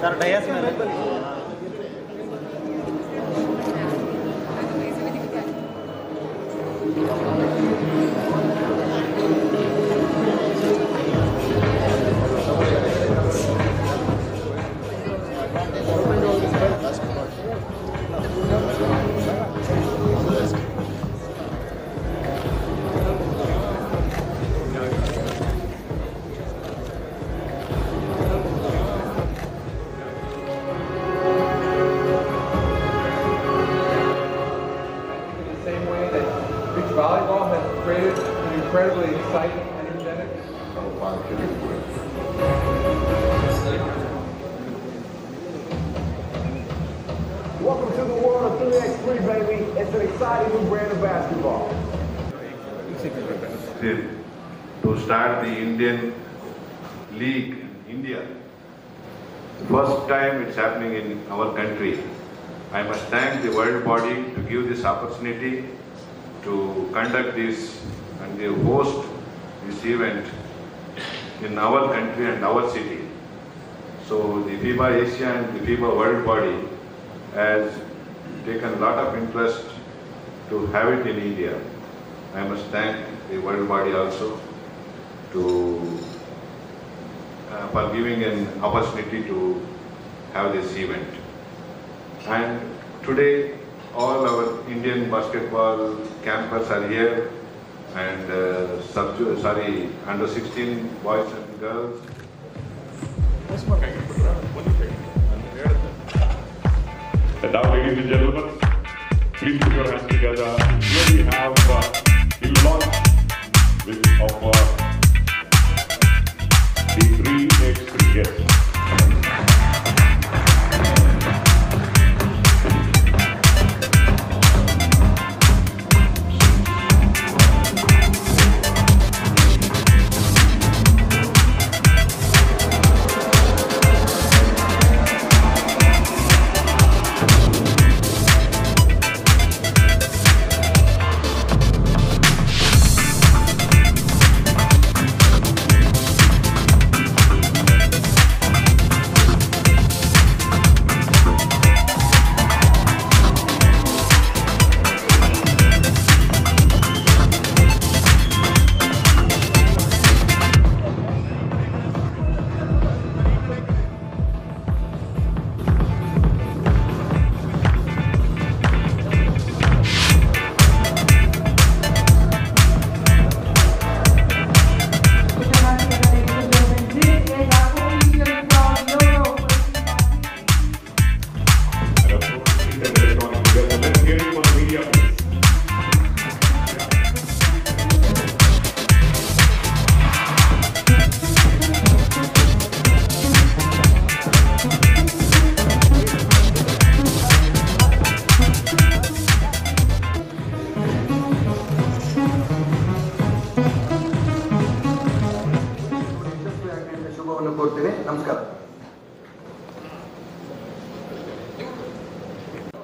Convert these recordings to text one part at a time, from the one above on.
Sir डयस में volleyball has created an incredibly exciting and energetic. Welcome to the world of 3x3, baby. It's an exciting new brand of basketball. To start the Indian League in India, first time it's happening in our country. I must thank the world body to give this opportunity to conduct this and they host this event in our country and our city. So the FIBA Asia and the FIBA World Body has taken a lot of interest to have it in India. I must thank the World Body also for giving an opportunity to have this event. And today all our Indian basketball campers are here, and under 16 boys and girls. And now, ladies and gentlemen, please put your hands together. Here we have the launch of the 3x3 guests.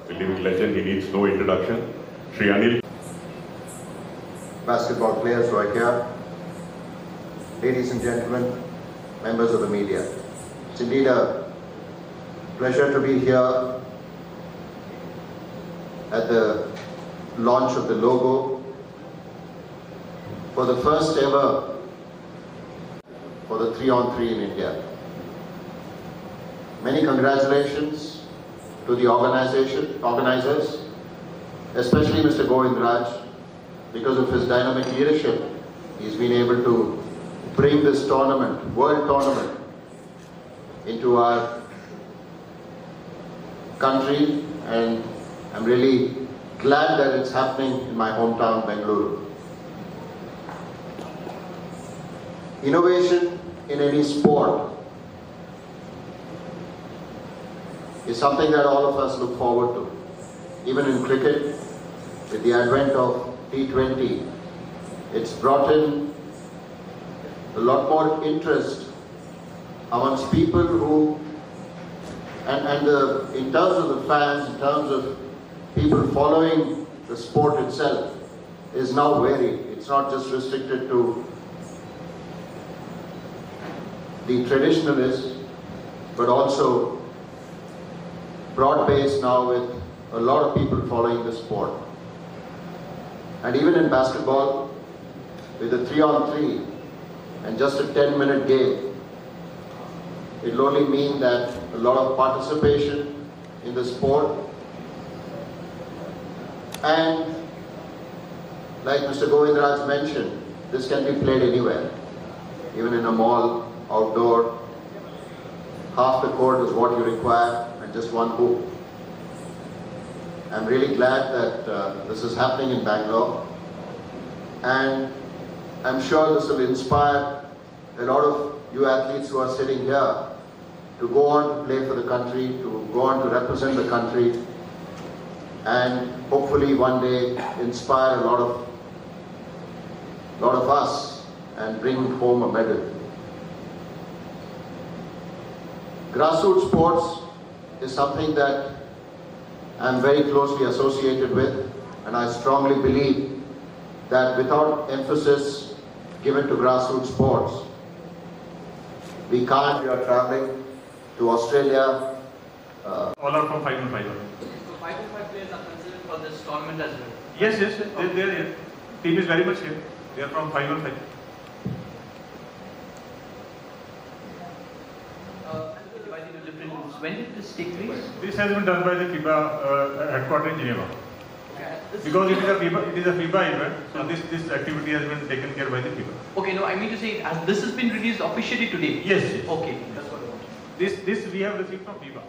The living legend, he needs no introduction. Shri Anil. Basketball players who are here, ladies and gentlemen, members of the media. It's indeed a pleasure to be here at the launch of the logo for the first ever for the 3-on-3 in India. Many congratulations to the organizers, especially Mr. Govindraj. Because of his dynamic leadership, he's been able to bring this tournament, world tournament, into our country, and I'm really glad that it's happening in my hometown, Bengaluru. Innovation in any sport is something that all of us look forward to. Even in cricket, with the advent of T20, it's brought in a lot more interest amongst people who, in terms of the fans, in terms of people following the sport itself, is now varied. It's not just restricted to the traditionalists, but also broad base now with a lot of people following the sport. And even in basketball, with a 3-on-3 and just a 10-minute game, it will only mean that a lot of participation in the sport. And like Mr. Govindraj mentioned, this can be played anywhere, even in a mall, outdoor. Half the court is what you require and just one hoop. I'm really glad that this is happening in Bangalore, and I'm sure this will inspire a lot of you athletes who are sitting here to go on to play for the country, to go on to represent the country, and hopefully one day inspire a lot of us and bring home a medal. Grassroots sports is something that I'm very closely associated with, and I strongly believe that without emphasis given to grassroots sports, we can't. We are traveling to Australia. All are from 5-on-5. So 5-on-5 players are considered for this tournament as well? Yes, they're here. Team is very much here. They are from 5-on-5. Divided into different groups. When did this take place? This has been done by the FIBA headquarters in Geneva. Okay. Because it is a FIBA event, so this activity has been taken care by the FIBA. Okay, no, I mean to say, this has been released officially today? Yes. Okay, that's what I want. This we have received from FIBA.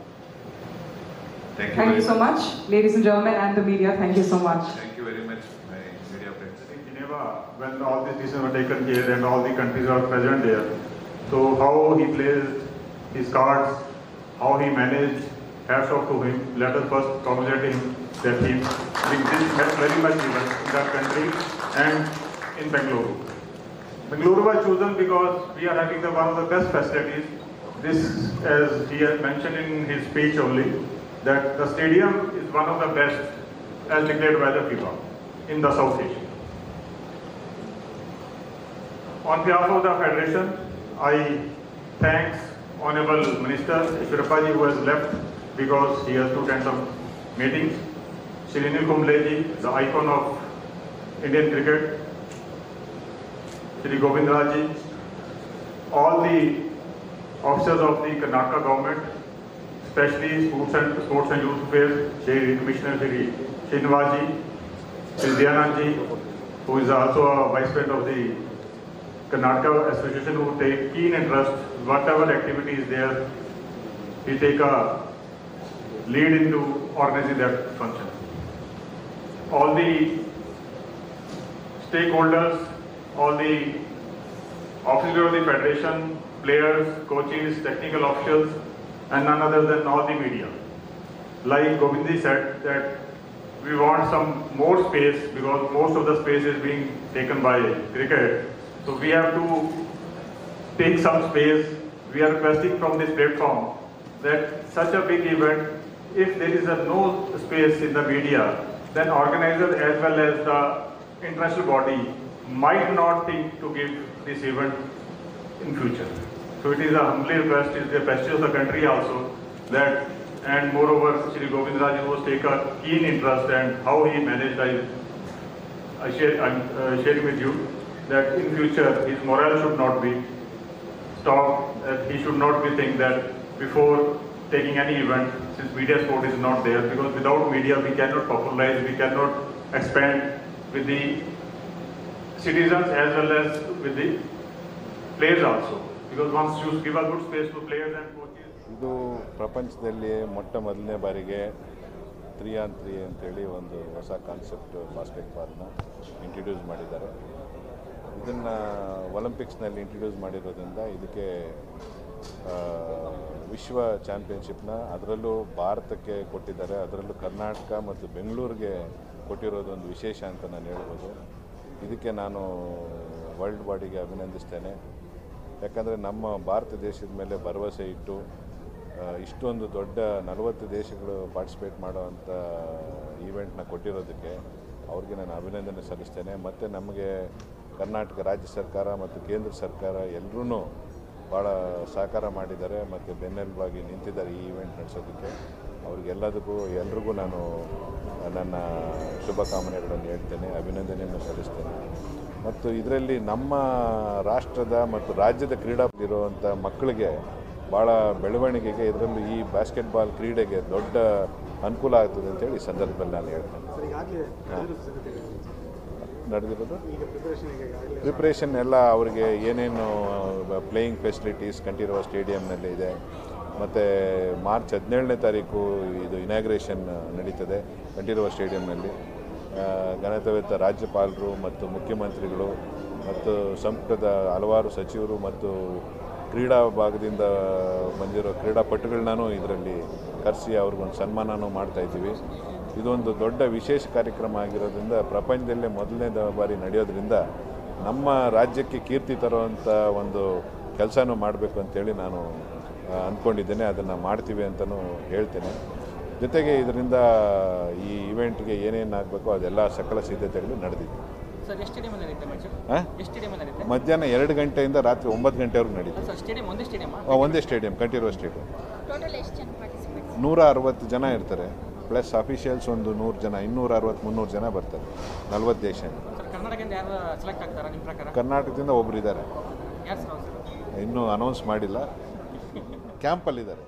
Thank you so much, ladies and gentlemen, and the media. Thank you so much. Thank you very much, my media friends. In Geneva, when all these decisions were taken here and all the countries are present there, so how he plays his cards, how he managed, hats off to him. Let us first congratulate him that he brings this very much event in that country and in Bengaluru. Bengaluru was chosen because we are having one of the best facilities. This, as he has mentioned in his speech only, that the stadium is one of the best as declared by the FIBA in the South Asia. On behalf of the Federation, I thank Honorable Minister Ishwarappa ji, who has left because he has to attend some meetings. Shri Anil Kumble ji, the icon of Indian cricket. Shri Govindraj ji, all the officers of the Karnataka government, especially Sports and Youth Affairs, Shri Commissioner Shri Srinivas ji, Shri Dayanand ji, who is also a Vice President of the Karnataka Association, who take keen interest whatever activity is there. He take a lead into organizing that function. All the stakeholders, all the officers of the Federation, players, coaches, technical officials, and none other than all the media. Like Govindji said, that we want some more space because most of the space is being taken by cricket. So we have to take some space. We are requesting from this platform that such a big event, if there is no space in the media, then organizers as well as the international body might not think to give this event in future. So it is a humble request, it is the prestige of the country also, that, and moreover, Shri Govindraj was take a keen interest and how he managed. I'm sharing with you that in future his morale should not be stopped, that he should not be think that before taking any event, since media support is not there, because without media we cannot popularize, we cannot expand with the citizens as well as with the players also. Because once you give a good space to players and coaches. ಇದು ಪ್ರಪಂಚದಲ್ಲಿ ಮೊದಲನೇ ಬಾರಿಗೆ 3-on-3 ಅಂತೇಳಿ ಒಂದು ಹೊಸ concept ಬಾಸ್ಕೆಟ್ಬಾಲ್ನ introduce ಮಾಡಿದ್ದಾರೆ. ಇದನ್ನು ಒಲಿಂಪಿಕ್ಸ್ನಲ್ಲಿ introduce ಮಾಡಿರೋದ್ರಿಂದ ಇದಕ್ಕೆ ವಿಶ್ವ ಚಾಂಪಿಯನ್ಶಿಪ್ನ ಅದರಲ್ಲೂ ಭಾರತಕ್ಕೆ ಕೊಟ್ಟಿದ್ದಾರೆ. ಅದರಲ್ಲೂ ಕರ್ನಾಟಕ ಮತ್ತು ಬೆಂಗಳೂರಿಗೆ ಕೊಟ್ಟಿರೋದೊಂದು ವಿಶೇಷ ಅಂತ ನಾನು ಹೇಳ್ಬೋದು. ಇದಕ್ಕೆ ನಾನು ವರ್ಲ್ಡ್ ಬಾಡಿಗೆ ಅಭಿನಂದಿಸ್ತೇನೆ. ಯಾಕಂದರೆ ನಮ್ಮ ಭಾರತ ದೇಶದ ಮೇಲೆ ಭರವಸೆ ಇಟ್ಟು ಇಷ್ಟೊಂದು ದೊಡ್ಡ 40 ದೇಶಗಳು ಪಾರ್ಟಿಸಿಪೇಟ್ ಮಾಡೋವಂಥ ಈವೆಂಟ್ನ ಕೊಟ್ಟಿರೋದಕ್ಕೆ ಅವ್ರಿಗೆ ನಾನು ಅಭಿನಂದನೆ ಸಲ್ಲಿಸ್ತೇನೆ. ಮತ್ತು ನಮಗೆ ಕರ್ನಾಟಕ ರಾಜ್ಯ ಸರ್ಕಾರ ಮತ್ತು ಕೇಂದ್ರ ಸರ್ಕಾರ ಎಲ್ಲರೂ ಭಾಳ ಸಹಕಾರ ಮಾಡಿದ್ದಾರೆ ಮತ್ತು ಬೆನ್ನೆಲುಬಾಗಿ ನಿಂತಿದ್ದಾರೆ ಈ ಈವೆಂಟ್ ನಡೆಸೋದಕ್ಕೆ. ಅವ್ರಿಗೆಲ್ಲದಕ್ಕೂ ಎಲ್ರಿಗೂ ನಾನು ನನ್ನ ಶುಭಕಾಮನೆಗಳನ್ನು ಹೇಳ್ತೇನೆ, ಅಭಿನಂದನೆಯನ್ನು ಸಲ್ಲಿಸ್ತೇನೆ. ಮತ್ತು ಇದರಲ್ಲಿ ನಮ್ಮ ರಾಷ್ಟ್ರದ ಮತ್ತು ರಾಜ್ಯದ ಕ್ರೀಡಾಪಟುಗಳಿರುವಂಥ ಮಕ್ಕಳಿಗೆ ಭಾಳ ಬೆಳವಣಿಗೆಗೆ ಇದರಲ್ಲೂ ಈ ಬಾಸ್ಕೆಟ್ಬಾಲ್ ಕ್ರೀಡೆಗೆ ದೊಡ್ಡ ಅನುಕೂಲ ಆಗ್ತದೆ ಅಂತೇಳಿ ಈ ಸಂದರ್ಭದಲ್ಲಿ ನಾನು ಹೇಳ್ತೇನೆ. ನಡೆದಿರೋದು ಪ್ರಿಪ್ರೇಷನ್ ಎಲ್ಲ ಅವರಿಗೆ ಏನೇನು ಪ್ಲೇಯಿಂಗ್ ಫೆಸಿಲಿಟೀಸ್ ಕಂಠೀರವ ಸ್ಟೇಡಿಯಂನಲ್ಲಿ ಇದೆ. ಮತ್ತು ಮಾರ್ಚ್ 17ನೇ ತಾರೀಕು ಇದು ಇನಾಗ್ರೇಷನ್ ನಡೀತದೆ ಕಂಠೀರವ ಸ್ಟೇಡಿಯಂನಲ್ಲಿ. ಘನತೆವೆತ್ತ ರಾಜ್ಯಪಾಲರು ಮತ್ತು ಮುಖ್ಯಮಂತ್ರಿಗಳು ಮತ್ತು ಸಂಪುಟದ ಹಲವಾರು ಸಚಿವರು ಮತ್ತು ಕ್ರೀಡಾ ಭಾಗದಿಂದ ಬಂದಿರೋ ಕ್ರೀಡಾಪಟುಗಳನ್ನೂ ಇದರಲ್ಲಿ ಕರೆಸಿ ಅವ್ರಿಗೊಂದು ಸನ್ಮಾನನೂ ಮಾಡ್ತಾಯಿದ್ದೀವಿ. ಇದೊಂದು ದೊಡ್ಡ ವಿಶೇಷ ಕಾರ್ಯಕ್ರಮ ಆಗಿರೋದ್ರಿಂದ, ಪ್ರಪಂಚದಲ್ಲೇ ಮೊದಲನೇ ಬಾರಿ ನಡೆಯೋದ್ರಿಂದ ನಮ್ಮ ರಾಜ್ಯಕ್ಕೆ ಕೀರ್ತಿ ತರುವಂಥ ಒಂದು ಕೆಲಸನೂ ಮಾಡಬೇಕು ಅಂತೇಳಿ ನಾನು ಅಂದ್ಕೊಂಡಿದ್ದೇನೆ. ಅದನ್ನು ಮಾಡ್ತೀವಿ ಅಂತಲೂ ಹೇಳ್ತೇನೆ. ಜೊತೆಗೆ ಇದರಿಂದ ಈ ಇವೆಂಟ್ಗೆ ಏನೇನು ಆಗಬೇಕೋ ಅದೆಲ್ಲ ಸಕಲ ಸಿದ್ಧತೆಗಳು ನಡೆದಿದೆ. ಮಧ್ಯಾಹ್ನ 2 ಗಂಟೆಯಿಂದ ರಾತ್ರಿ 9 ಗಂಟೆವರೆಗೂ ನಡೀತದೆ. ಒಂದೇ ಸ್ಟೇಡಿಯಂ, ಕಂಠೀರವ ಸ್ಟೇಡಿಯಂ. 160 ಜನ ಇರ್ತಾರೆ, ಪ್ಲಸ್ ಅಫಿಷಿಯಲ್ಸ್ ಒಂದು 100 ಜನ, 260-300 ಜನ ಬರ್ತಾರೆ. 40 ದೇಶ. ಕರ್ನಾಟಕದಿಂದ ಒಬ್ಬರು ಇದ್ದಾರೆ, ಇನ್ನೂ ಅನೌನ್ಸ್ ಮಾಡಿಲ್ಲ, ಕ್ಯಾಂಪಲ್ಲಿದ್ದಾರೆ.